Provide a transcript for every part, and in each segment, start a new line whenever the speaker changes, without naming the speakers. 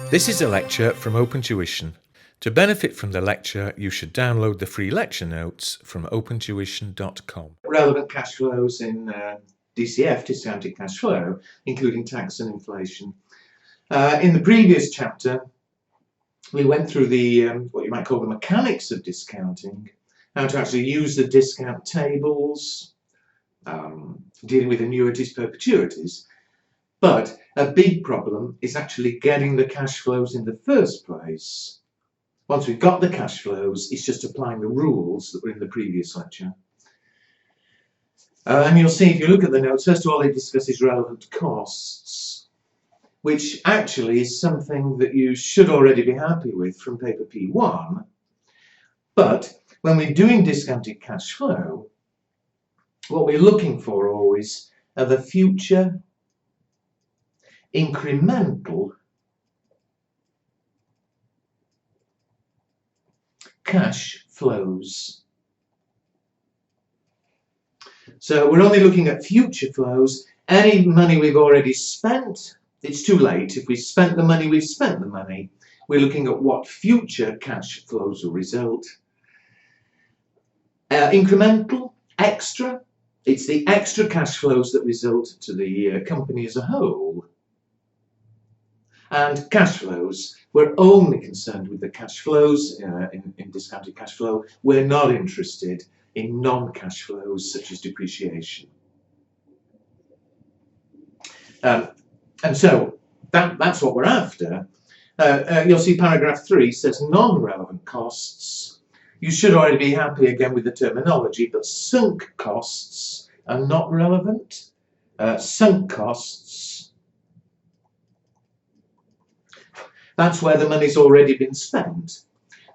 This is a lecture from Open Tuition. To benefit from the lecture, you should download the free lecture notes from opentuition.com.
Relevant cash flows in DCF, discounted cash flow, including tax and inflation. In the previous chapter, we went through the what you might call the mechanics of discounting, how to actually use the discount tables, dealing with annuities, perpetuities. But a big problem is actually getting the cash flows in the first place. Once we've got the cash flows, it's just applying the rules that were in the previous lecture. And you'll see, if you look at the notes, first of all, it discusses relevant costs, which actually is something that you should already be happy with from paper P1. But when we're doing discounted cash flow, what we're looking for always are the future incremental cash flows. So we're only looking at future flows. Any money we've already spent, it's too late. If we spent the money, we've spent the money. We're looking at what future cash flows will result. Incremental, extra, it's the extra cash flows that result to the company as a whole. And cash flows, we're only concerned with the cash flows in discounted cash flow. We're not interested in non-cash flows such as depreciation. And so that's what we're after. You'll see paragraph 3 says non-relevant costs. You should already be happy again with the terminology, but sunk costs are not relevant. Sunk costs, that's where the money's already been spent.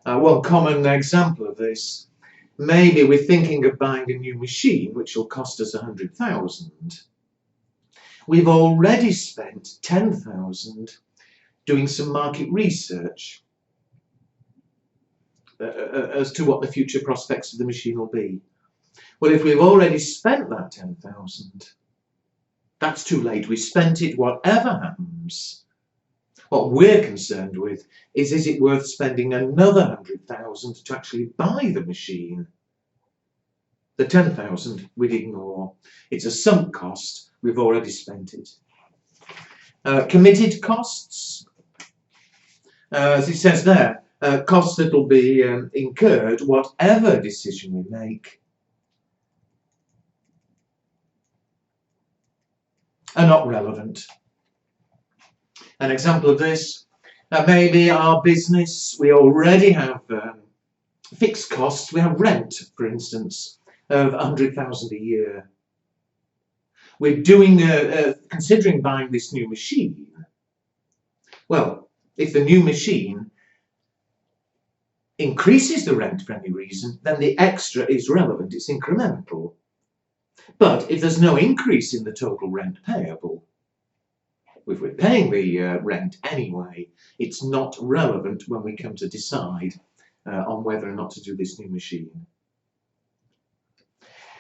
One common example of this, maybe we're thinking of buying a new machine which will cost us 100,000. We've already spent 10,000 doing some market research as to what the future prospects of the machine will be. Well, if we've already spent that 10,000, that's too late. We spent it, whatever happens. What we're concerned with is it worth spending another 100,000 to actually buy the machine? The 10,000 we'd ignore. It's a sunk cost. We've already spent it. Committed costs, as it says there, costs that will be incurred whatever decision we make, are not relevant. An example of this, maybe our business, we already have fixed costs. We have rent, for instance, of 100,000 a year. We're doing, considering buying this new machine. Well, if the new machine increases the rent for any reason, then the extra is relevant, it's incremental. But if there's no increase in the total rent payable, if we're paying the rent anyway, it's not relevant when we come to decide on whether or not to do this new machine.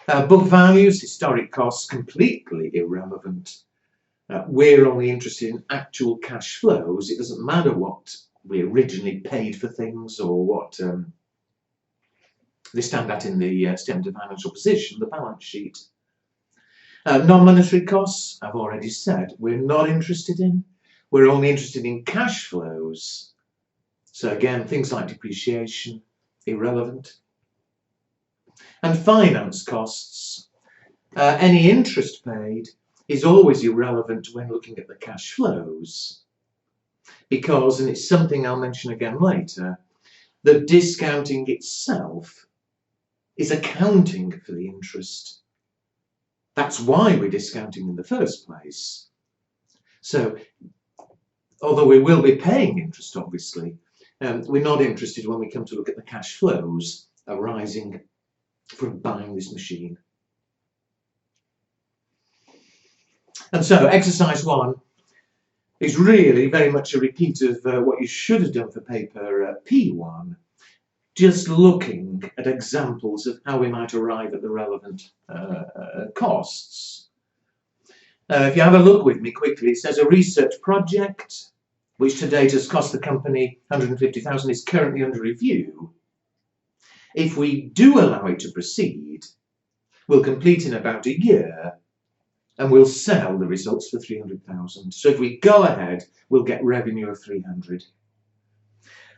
Book values, historic costs, completely irrelevant. We're only interested in actual cash flows. It doesn't matter what we originally paid for things or what they stand at in the statement of financial position, the balance sheet. Non-monetary costs, I've already said, we're not interested in. We're only interested in cash flows. So again, things like depreciation, irrelevant. And finance costs, any interest paid is always irrelevant when looking at the cash flows. Because, and it's something I'll mention again later, the discounting itself is accounting for the interest. That's why we're discounting in the first place. So, although we will be paying interest, obviously, we're not interested when we come to look at the cash flows arising from buying this machine. And so, exercise 1 is really very much a repeat of what you should have done for paper P1. Just looking at examples of how we might arrive at the relevant costs. If you have a look with me quickly, it says a research project which to date has cost the company 150,000, is currently under review. If we do allow it to proceed, we'll complete in about a year and we'll sell the results for 300,000. So if we go ahead, we'll get revenue of 300.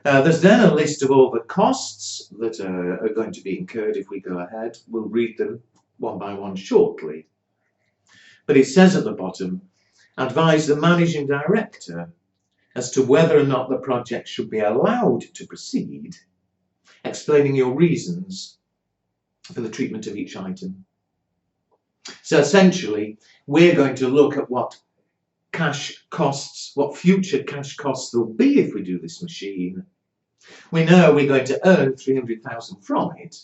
There's then a list of all the costs that are going to be incurred if we go ahead. We'll read them one by one shortly. But it says at the bottom, advise the managing director as to whether or not the project should be allowed to proceed, explaining your reasons for the treatment of each item. So essentially, we're going to look at what cash costs, what future cash costs there'll be if we do this machine. We know we're going to earn 300,000 from it.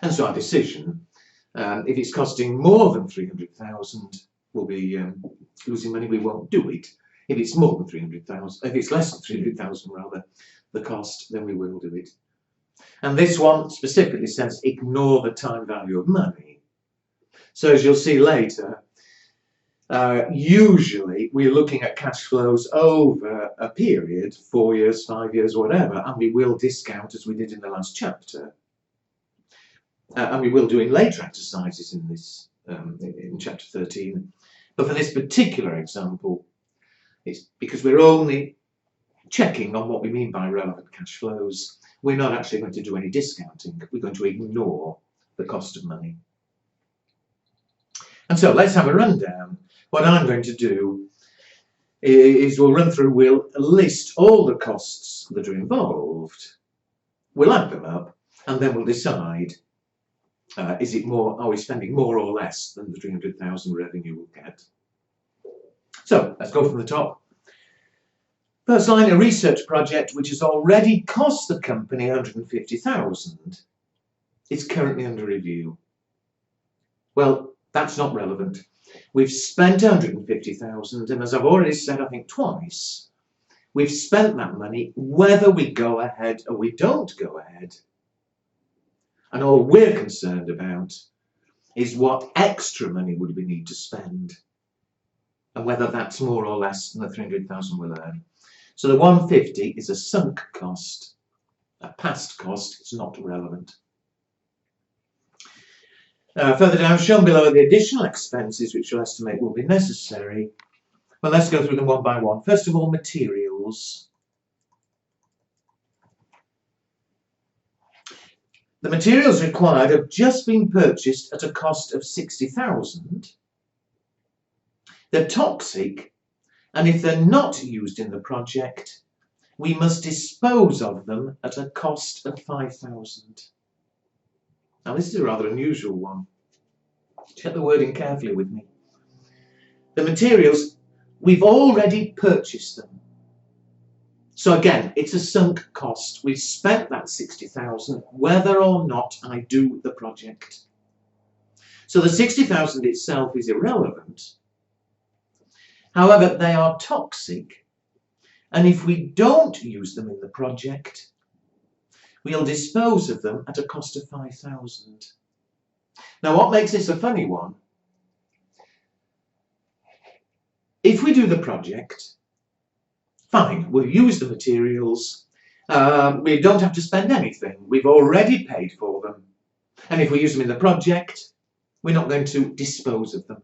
And so our decision, if it's costing more than 300,000, we'll be losing money, we won't do it. If it's more than 300,000, if it's less than 300,000 rather, the cost, then we will do it. And this one specifically says ignore the time value of money. So as you'll see later, usually we're looking at cash flows over a period, 4 years, 5 years, whatever, and we will discount as we did in the last chapter. And we will do in later exercises in this, in chapter 13. But for this particular example, it's because we're only checking on what we mean by relevant cash flows. We're not actually going to do any discounting. We're going to ignore the cost of money. And so let's have a rundown. What I'm going to do is we'll run through, we'll list all the costs that are involved, we'll add them up, and then we'll decide, is it more, are we spending more or less than the 300,000 revenue we'll get? So let's go from the top. First line, a research project which has already cost the company 150,000 is currently under review. Well, that's not relevant. We've spent 150,000, and as I've already said, I think twice, we've spent that money whether we go ahead or we don't go ahead. And all we're concerned about is what extra money would we need to spend, and whether that's more or less than the 300,000 we'll earn. So the 150 is a sunk cost, a past cost, it's not relevant. Further down, shown below the additional expenses which you'll estimate will be necessary. Well, let's go through them one by one. First of all, materials. The materials required have just been purchased at a cost of 60,000. They're toxic, and if they're not used in the project, we must dispose of them at a cost of 5,000. Now this is a rather unusual one. Check the wording carefully with me. The materials, we've already purchased them. So again, it's a sunk cost. We've spent that 60,000 whether or not I do the project. So the 60,000 itself is irrelevant. However, they are toxic, and if we don't use them in the project, we'll dispose of them at a cost of 5,000. Now, what makes this a funny one? If we do the project, fine, we'll use the materials. We don't have to spend anything. We've already paid for them. And if we use them in the project, we're not going to dispose of them.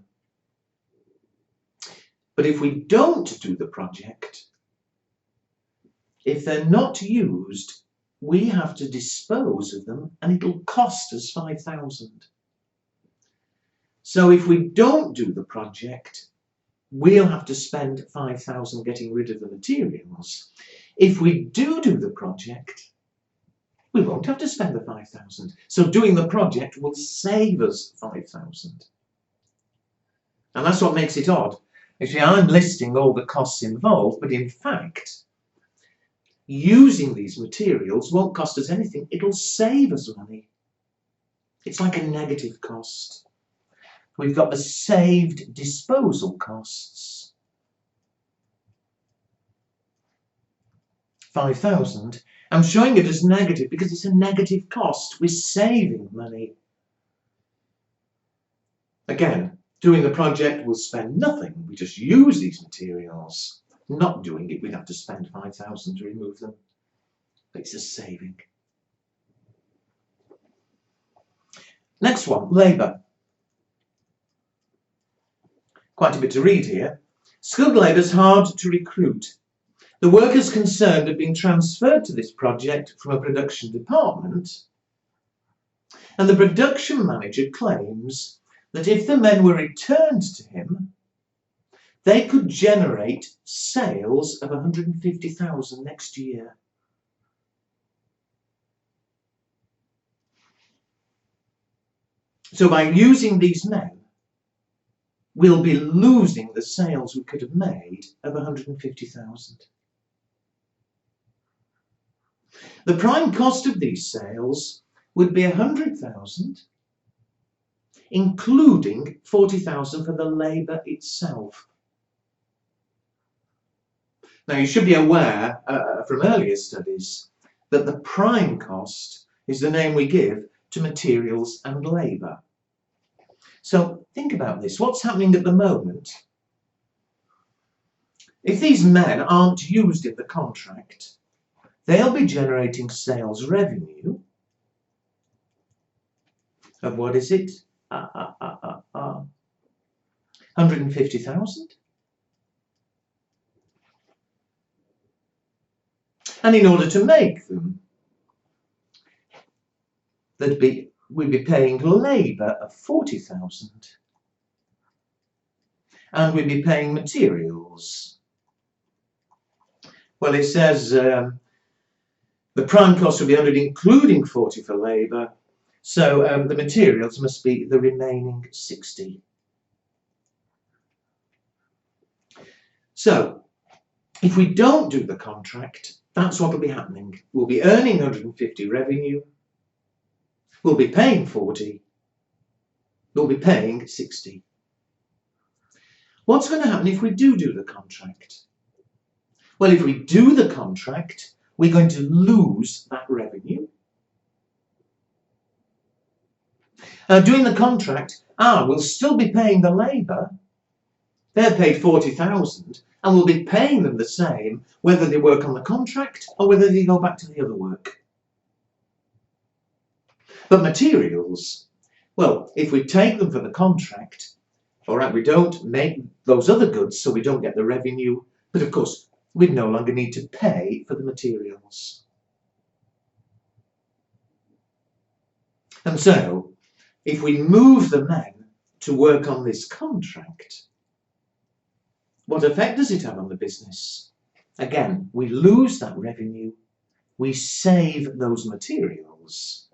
But if we don't do the project, if they're not used, we have to dispose of them, and it'll cost us 5,000. So if we don't do the project, we'll have to spend 5,000 getting rid of the materials. If we do the project, we won't have to spend the 5,000. So doing the project will save us 5,000. And that's what makes it odd. Actually, I'm listing all the costs involved, but in fact, using these materials won't cost us anything. It'll save us money. It's like a negative cost. We've got the saved disposal costs. 5,000. I'm showing it as negative because it's a negative cost. We're saving money. Again, doing the project will spend nothing. We just use these materials. Not doing it, we'd have to spend 5,000 to remove them. But it's a saving. Next one, labour. Quite a bit to read here. Skilled labour is hard to recruit. The workers concerned have been transferred to this project from a production department, and the production manager claims that if the men were returned to him, they could generate sales of 150,000 next year. So by using these men, we'll be losing the sales we could have made of 150,000. The prime cost of these sales would be 100,000, including 40,000 for the labour itself. Now you should be aware from earlier studies that the prime cost is the name we give to materials and labour. So think about this. What's happening at the moment? If these men aren't used in the contract, they'll be generating sales revenue of, what is it? 150,000. And in order to make them, we'd be paying labour of 40,000. And we'd be paying materials. Well, it says the prime cost would be 100, including 40 for labour. So the materials must be the remaining 60. So if we don't do the contract, that's what will be happening. We'll be earning 150 revenue. We'll be paying 40. We'll be paying 60. What's going to happen if we do the contract? Well, if we do the contract, we're going to lose that revenue. Doing the contract, we'll still be paying the labour. They're paid 40,000, and we'll be paying them the same whether they work on the contract or whether they go back to the other work. But materials, well, if we take them for the contract, all right, we don't make those other goods, so we don't get the revenue, but of course, we'd no longer need to pay for the materials. And so, if we move the men to work on this contract, what effect does it have on the business? Again, we lose that revenue, we save those materials,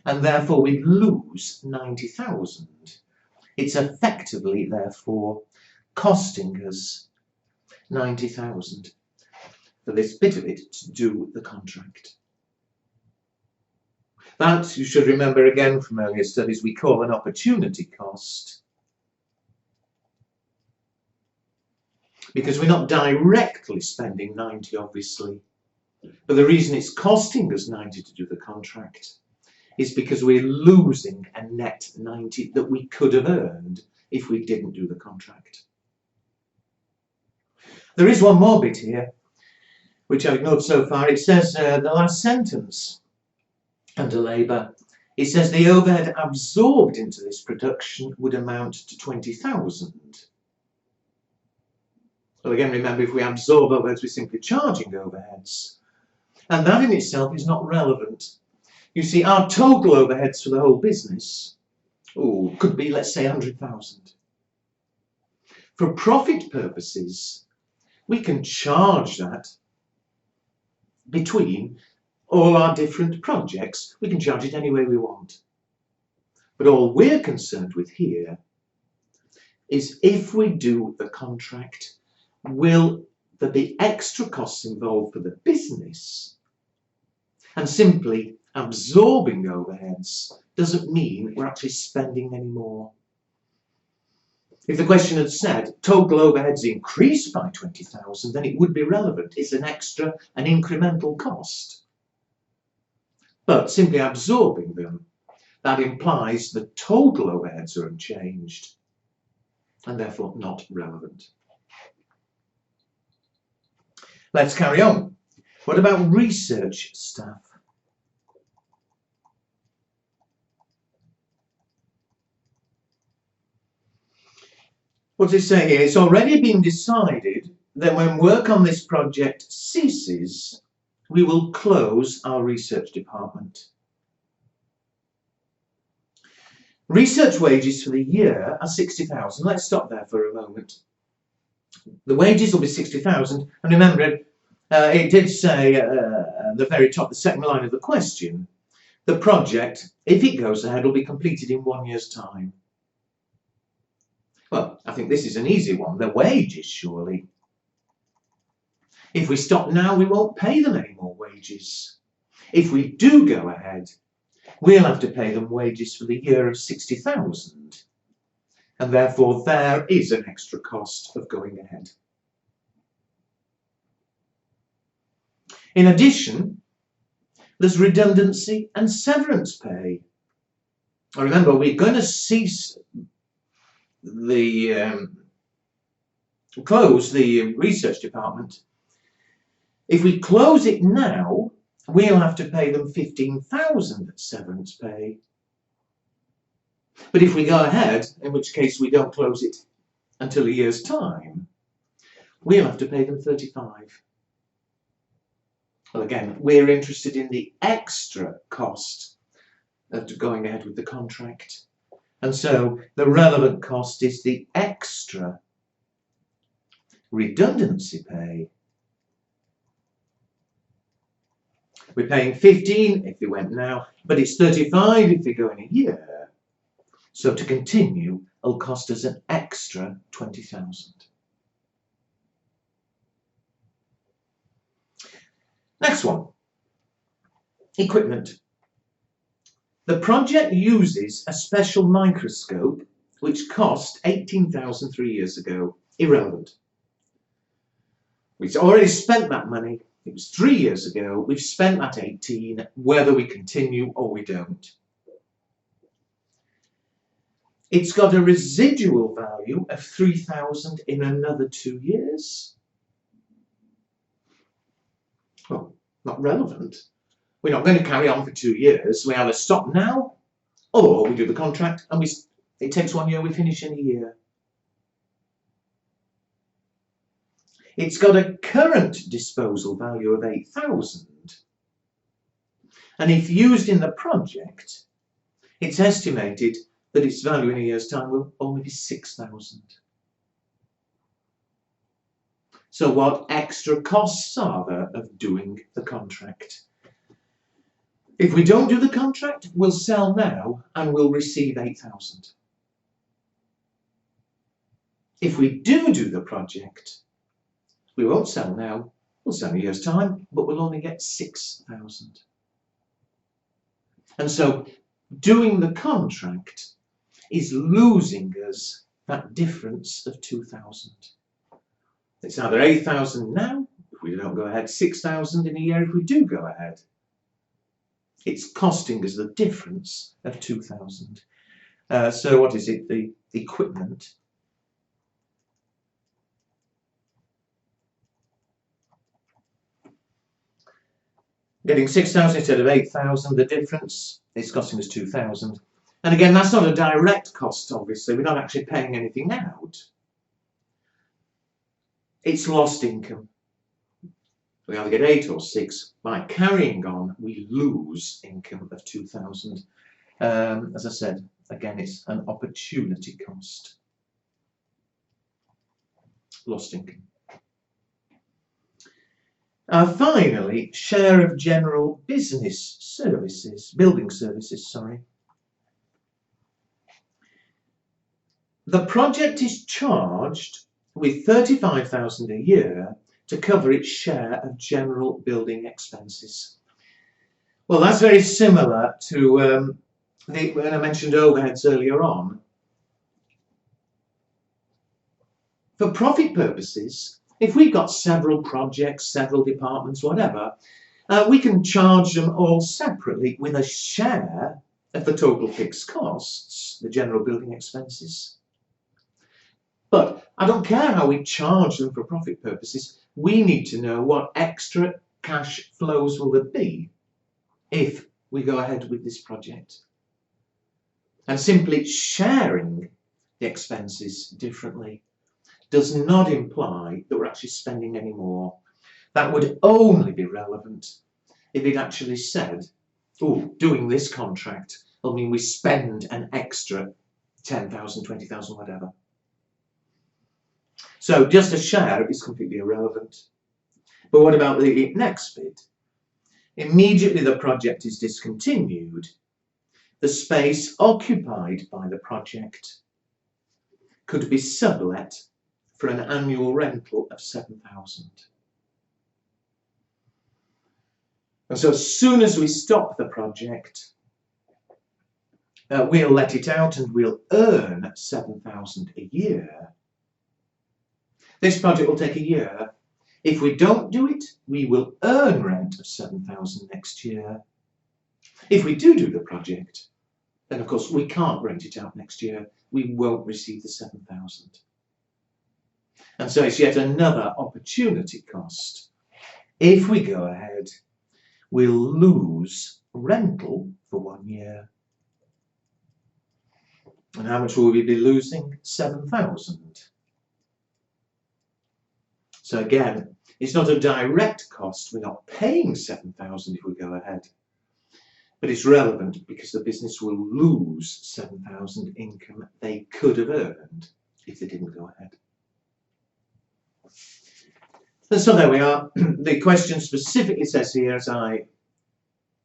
and therefore we lose 90,000. It's effectively, therefore, costing us 90,000 for this bit of it to do the contract. That, you should remember again from earlier studies, we call an opportunity cost. Because we're not directly spending 90, obviously. But the reason it's costing us 90 to do the contract is because we're losing a net 90 that we could have earned if we didn't do the contract. There is one more bit here, which I've ignored so far. It says the last sentence under labour, it says the overhead absorbed into this production would amount to 20,000. Well, again, remember, if we absorb overheads, we're simply charging overheads. And that in itself is not relevant. You see, our total overheads for the whole business could be, let's say, 100,000. For profit purposes, we can charge that between all our different projects. We can charge it any way we want. But all we're concerned with here is if we do the contract, will there be extra costs involved for the business? And simply absorbing the overheads doesn't mean we're actually spending any more. If the question had said total overheads increased by 20,000, then it would be relevant. It's an extra, an incremental cost. But simply absorbing them, that implies the total overheads are unchanged and therefore not relevant. Let's carry on. What about research staff? What does it say here? It's already been decided that when work on this project ceases, we will close our research department. Research wages for the year are 60,000. Let's stop there for a moment. The wages will be 60,000, and remember, it did say at the very top, the second line of the question, the project, if it goes ahead, will be completed in 1 year's time. Well, I think this is an easy one. The wages, surely. If we stop now, we won't pay them any more wages. If we do go ahead, we'll have to pay them wages for the year of 60,000. And therefore, there is an extra cost of going ahead. In addition, there's redundancy and severance pay. Remember, we're going to cease close the research department. If we close it now, we'll have to pay them 15,000 severance pay. But if we go ahead, in which case we don't close it until a year's time, we'll have to pay them 35. Well, again, we're interested in the extra cost of going ahead with the contract. And so the relevant cost is the extra redundancy pay. We're paying 15 if we went now, but it's 35 if we go in a year. So to continue, it'll cost us an extra 20,000. Next one, equipment. The project uses a special microscope which cost 18,000 3 years ago. Irrelevant. We've already spent that money. It was 3 years ago. We've spent that 18, whether we continue or we don't. It's got a residual value of 3,000 in another 2 years. Well, not relevant. We're not going to carry on for 2 years. We either stop now or we do the contract and it takes 1 year, we finish in a year. It's got a current disposal value of 8,000. And if used in the project, it's estimated that its value in a year's time will only be 6,000. So what extra costs are there of doing the contract? If we don't do the contract, we'll sell now and we'll receive 8,000. If we do the project, we won't sell now, we'll sell in a year's time, but we'll only get 6,000. And so doing the contract is losing us that difference of 2,000. It's either 8,000 now, if we don't go ahead, 6,000 in a year if we do go ahead. It's costing us the difference of 2,000. So what is it? The equipment. Getting 6,000 instead of 8,000, the difference is costing us 2,000. And again, that's not a direct cost, obviously. We're not actually paying anything out. It's lost income. We either get 8 or 6. By carrying on, we lose income of 2,000. As I said, again, it's an opportunity cost. Lost income. Finally, share of general business services, building services, sorry. The project is charged with 35,000 a year to cover its share of general building expenses. Well, that's very similar to when I mentioned overheads earlier on. For profit purposes, if we've got several projects, several departments, whatever, we can charge them all separately with a share of the total fixed costs, the general building expenses. But I don't care how we charge them for profit purposes, we need to know what extra cash flows will there be if we go ahead with this project. And simply sharing the expenses differently does not imply that we're actually spending any more. That would only be relevant if it actually said, oh, doing this contract will mean we spend an extra 10,000, 20,000, whatever. So just a share is completely irrelevant. But what about the next bit? Immediately the project is discontinued, the space occupied by the project could be sublet for an annual rental of 7,000. And so as soon as we stop the project, we'll let it out and we'll earn 7,000 a year. This project will take a year. If we don't do it, we will earn rent of 7,000 next year. If we do the project, then of course we can't rent it out next year. We won't receive the 7,000. And so it's yet another opportunity cost. If we go ahead, we'll lose rental for 1 year. And how much will we be losing? 7,000. So again, it's not a direct cost. We're not paying 7,000 if we go ahead. But it's relevant because the business will lose 7,000 income they could have earned if they didn't go ahead. And so there we are. The question specifically says here, as I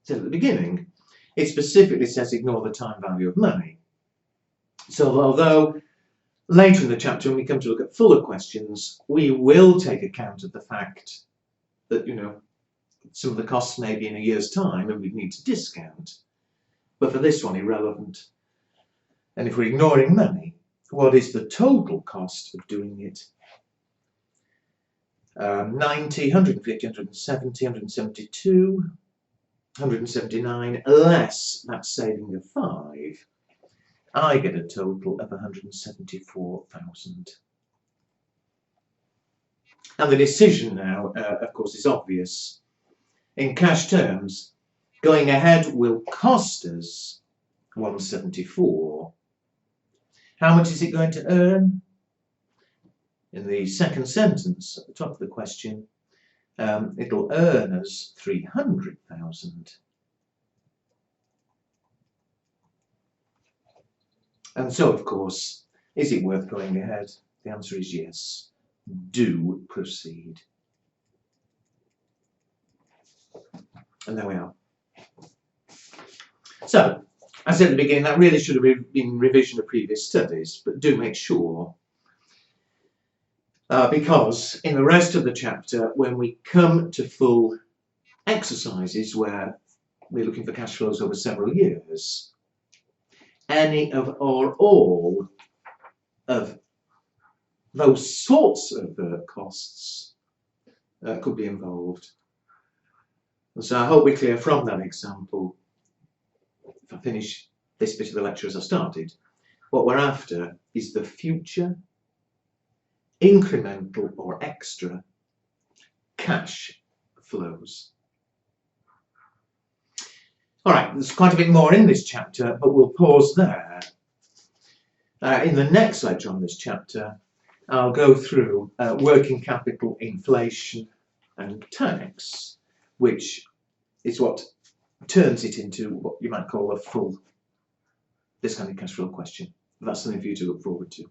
said at the beginning, it specifically says ignore the time value of money. So although later in the chapter, when we come to look at fuller questions, we will take account of the fact that, some of the costs may be in a year's time and we need to discount. But for this one, irrelevant. And if we're ignoring money, what is the total cost of doing it? 90, 150, 170, 172, 179, less that saving of 5. I get a total of 174,000. And the decision now, of course, is obvious. In cash terms, going ahead will cost us 174. How much is it going to earn? In the second sentence at the top of the question, it'll earn us 300,000. And so, of course, is it worth going ahead? The answer is yes. Do proceed. And there we are. So, as I said at the beginning, that really should have been revision of previous studies, but do make sure, because in the rest of the chapter, when we come to full exercises where we're looking for cash flows over several years, any of or all of those sorts of costs could be involved. And so I hope we're clear from that example, if I finish this bit of the lecture as I started, what we're after is the future, incremental or extra cash flows. All right, there's quite a bit more in this chapter, but we'll pause there. In the next lecture on this chapter, I'll go through working capital, inflation and tax, which is what turns it into what you might call a full discounted cash flow question. That's something for you to look forward to.